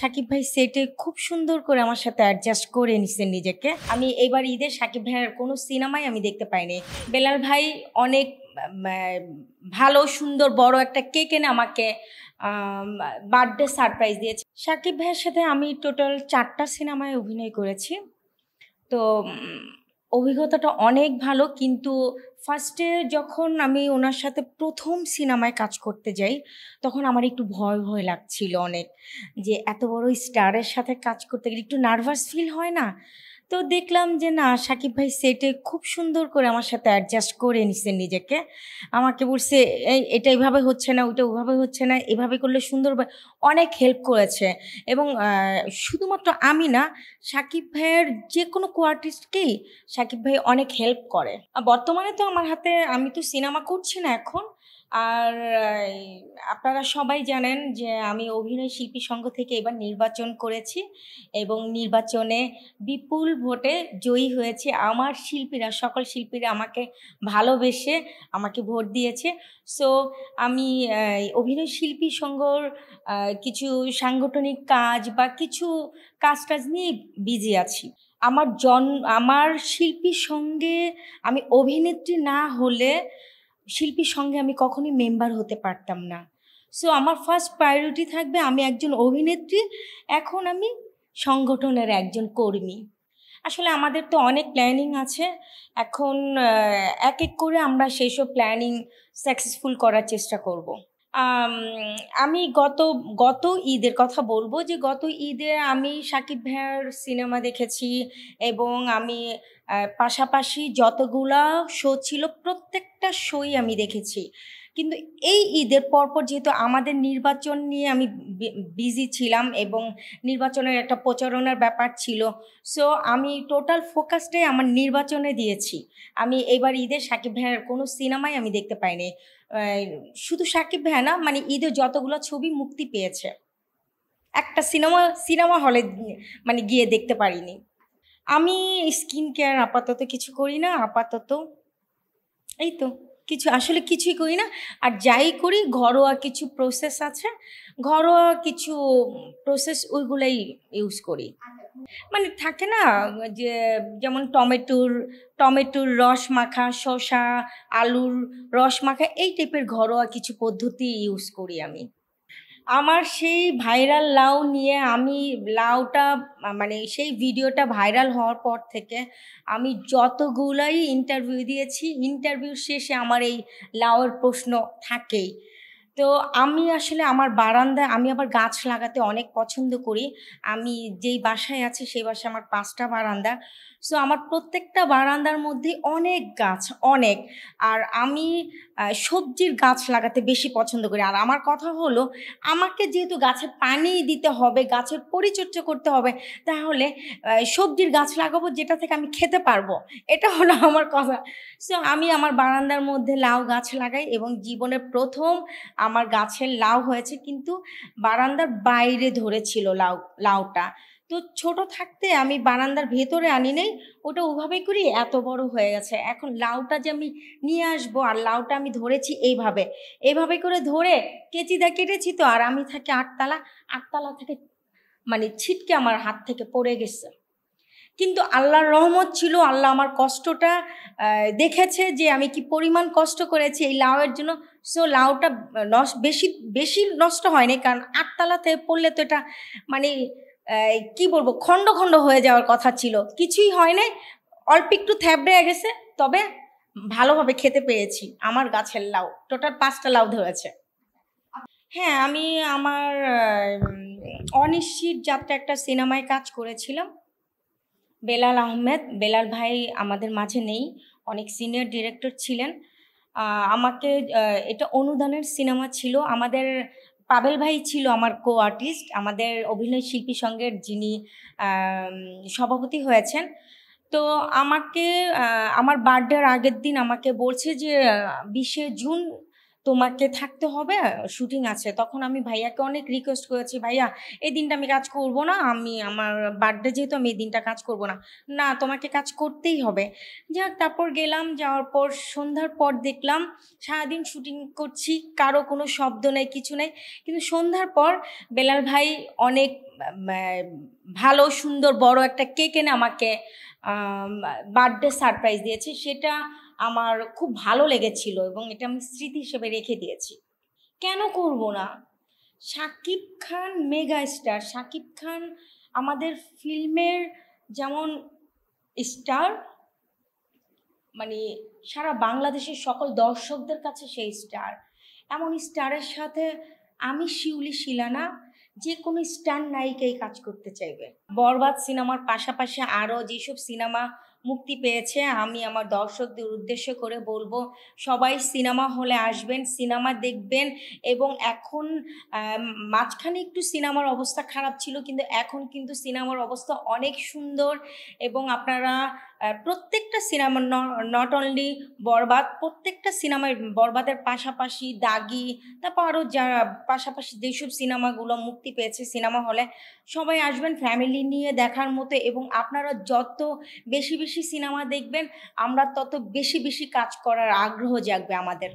শাকিব ভাই সেটে খুব সুন্দর করে আমার সাথে অ্যাডজাস্ট করে নিছেন নিজেকে। আমি এবার ঈদে শাকিব ভাইয়ের কোনো সিনেমাই আমি দেখতে পাইনি। বেলাল ভাই অনেক আ ভালো সুন্দর বড় একটা কেক এনে আমাকে বার্থডে সারপ্রাইজ দিয়েছে। শাকিব ভাইয়ের সাথে আমি টোটাল ৪ টা সিনেমায় অভিনয় করেছি। তো অভিজ্ঞতাটা অনেক ভালো, কিন্তু ফার্স্টে যখন আমি ওনার সাথে ১ম সিনেমায় কাজ করতে যাই, তখন আমার একটু ভয়, ভয় লাগছিল অনেক। যে এত বড় স্টারের সাথে কাজ করতে গেলে একটু নার্ভাস ফিল হয় না? তো দেখলাম যে না, শাকিব ভাই সেটে খুব সুন্দর করে আমার সাথে অ্যাডজাস্ট করে নিছেন নিজেকে। আমাকে বলছে, এটা এভাবে হচ্ছে না, ওইটা ওভাবে হচ্ছে না, এভাবে করলে সুন্দর হবে। অনেক হেল্প করেছে এবং শুধুমাত্র আমি না, শাকিব ভাইয়ের যেকোনো কো-আর্টিস্টকেই শাকিব ভাই অনেক হেল্প করে। বর্তমানে তো আমার হাতে, আমি তো সিনেমা করছি না এখন। আর আপনারা সবাই জানেন যে আমি অভিনয় শিল্পী সংঘ থেকে এবার নির্বাচন করেছি এবং নির্বাচনে বিপুল ভোটে জয়ী হয়েছি। আমার শিল্পীরা, সকল শিল্পীরা আমাকে ভালোবেসে আমাকে ভোট দিয়েছে। সো আমি অভিনয় শিল্পী সংঘর কিছু সাংগঠনিক কাজ বা কিছু কাজ নিয়ে বিজি আছি। আমার শিল্পীর সঙ্গে, আমি অভিনেত্রী না হলে শিল্পীর সঙ্গে আমি কখনোই মেম্বার হতে পারতাম না। সো আমার ফার্স্ট প্রায়োরিটি থাকবে, আমি একজন অভিনেত্রী, এখন আমি সংগঠনের একজন কর্মী। আসলে আমাদের তো অনেক প্ল্যানিং আছে। এখন এক এক করে আমরা সেসব প্ল্যানিং সাকসেসফুল করার চেষ্টা করব। আমি গত ঈদের কথা বলবো যে গত ঈদে আমি শাকিব ভাইয়ার সিনেমা দেখেছি এবং আমি পাশাপাশি যতগুলা শো ছিল প্রত্যেকটা শোই আমি দেখেছি। কিন্তু এই ঈদের পরপর যেহেতু আমাদের নির্বাচন নিয়ে আমি বিজি ছিলাম এবং নির্বাচনের একটা প্রচারণার ব্যাপার ছিল, সো আমি টোটাল ফোকাসটাই আমার নির্বাচনে দিয়েছি। আমি এবার ঈদে শাকিব ভাইয়ার কোনো সিনেমাই আমি দেখতে পাইনি। শুধু শাকিব ভাইয়া না, মানে ঈদে যতগুলো ছবি মুক্তি পেয়েছে, একটা সিনেমা হলে মানে গিয়ে দেখতে পারিনি। আমি স্কিন কেয়ার আপাতত কিছু করি না। আপাতত এই তো আসলে কিছুই করি না। আর যাই করি ঘরোয়া কিছু প্রসেস আছে, ঘরোয়া কিছু প্রসেস ওইগুলাই ইউজ করি। মানে থাকে না যে, যেমন টমেটোর রস মাখা, শসা, আলুর রস মাখা, এই টাইপের ঘরোয়া কিছু পদ্ধতি ইউজ করি আমি। আমার সেই ভাইরাল লাউ নিয়ে, আমি লাউটা মানে সেই ভিডিওটা ভাইরাল হওয়ার পর থেকে আমি যতগুলাই ইন্টারভিউ দিয়েছি, ইন্টারভিউ শেষে আমার এই লাউয়ের প্রশ্ন থাকেই। তো আমি আসলে আমার বারান্দায় আমি আবার গাছ লাগাতে অনেক পছন্দ করি। আমি যেই বাসায় আছি সেই বাসায় আমার ৫ টা বারান্দা। সো আমার প্রত্যেকটা বারান্দার মধ্যেই অনেক গাছ, অনেক। আর আমি সবজির গাছ লাগাতে বেশি পছন্দ করি। আর আমার কথা হলো, আমাকে যেহেতু গাছে পানি দিতে হবে, গাছের পরিচর্যা করতে হবে, তাহলে সবজির গাছ লাগাবো যেটা থেকে আমি খেতে পারবো। এটা হলো আমার কথা। সো আমি আমার বারান্দার মধ্যে লাউ গাছ লাগাই এবং জীবনের ১ম আমার গাছের লাউ হয়েছে, কিন্তু বারান্দার বাইরে ধরেছিল লাউটা। তো ছোট থাকতে আমি বারান্দার ভেতরে আনি নাই, ওটা ওভাবেই করি এত বড় হয়ে গেছে। এখন লাউটা যে আমি নিয়ে আসবো, আর লাউটা আমি ধরেছি এইভাবে করে ধরে কেচি দিয়ে কেটেছি তো, আর আমি থাকি ৮ তালা, ৮ তালা থেকে মানে ছিটকে আমার হাত থেকে পড়ে গেছে। কিন্তু আল্লাহর রহমত ছিল, আল্লাহ আমার কষ্টটা দেখেছে যে আমি কি পরিমাণ কষ্ট করেছি এই লাউয়ের জন্য। সো লাউটা বেশি নষ্ট হয়নি, কারণ ৮ তালাতে পড়লে তো এটা মানে কি বলবো, খণ্ড খণ্ড হয়ে যাওয়ার কথা ছিল। কিছুই হয় নাই, অল্প একটু থ্যাবড়ে গেছে, তবে ভালোভাবে খেতে পেরেছি আমার গাছের লাউ। টোটাল ৫ টা লাউ ধরেছে। হ্যাঁ, আমি আমার অনিশ্চিত যাত্রা একটা সিনেমায় কাজ করেছিলাম। বেলাল আহমেদ, বেলাল ভাই আমাদের মাঝে নেই, অনেক সিনিয়র ডিরেক্টর ছিলেন। আমাকে এটা অনুদানের সিনেমা ছিল। আমাদের পাবেল ভাই ছিল আমার কো-আর্টিস্ট, আমাদের অভিনয় শিল্পী সংঘের যিনি সভাপতি হয়েছেন। তো আমাকে আমার বার্থডের আগের দিন আমাকে বলছে যে ২০শে জুন তোমাকে থাকতে হবে, শুটিং আছে। তখন আমি ভাইয়াকে অনেক রিকোয়েস্ট করেছি, ভাইয়া এই দিনটা আমি কাজ করব না, আমি আমার বার্থডে যেহেতু আমি এই দিনটা কাজ করব না। না, তোমাকে কাজ করতেই হবে। যাক, তারপর গেলাম, যাওয়ার পর সন্ধ্যার পর দেখলাম সারাদিন শুটিং করছি, কারো কোনো শব্দ নেই, কিছু নেই। কিন্তু সন্ধ্যার পর বেলাল ভাই অনেক ভালো সুন্দর বড় একটা কেক এনে আমাকে বার্থডে সারপ্রাইজ দিয়েছে। সেটা আমার খুব ভালো লেগেছিল এবং এটা আমি স্মৃতি হিসেবে রেখে দিয়েছি। কেন করব না? Shakib Khan mega star. শাকিব খান আমাদের ফিল্মের যেমন স্টার, মানে সারা বাংলাদেশের সকল দর্শকদের কাছে সেই স্টার। এমন স্টারের সাথে আমি শিউলি শিলানা যে কোনো স্টার নায়িকাই কাজ করতে চাইবে। বরবাদ সিনেমার পাশাপাশি আরও যেসব সিনেমা মুক্তি পেয়েছে, আমি আমার দর্শকদের উদ্দেশ্য করে বলবো, সবাই সিনেমা হলে আসবেন, সিনেমা দেখবেন। এবং এখন মাঝখানে একটু সিনেমার অবস্থা খারাপ ছিল, কিন্তু এখন কিন্তু সিনেমার অবস্থা অনেক সুন্দর। এবং আপনারা প্রত্যেকটা সিনেমা, নট অনলি বরবাদ, প্রত্যেকটা সিনেমায় বরবাদের পাশাপাশি দাগি, তারপর আরও যারা পাশাপাশি যেসব সিনেমাগুলো মুক্তি পেয়েছে সিনেমা হলে, সবাই আসবেন ফ্যামিলি নিয়ে দেখার মতো। এবং আপনারা যত বেশি বেশি সিনেমা দেখবেন, আমরা তত বেশি বেশি কাজ করার আগ্রহ জাগবে আমাদের।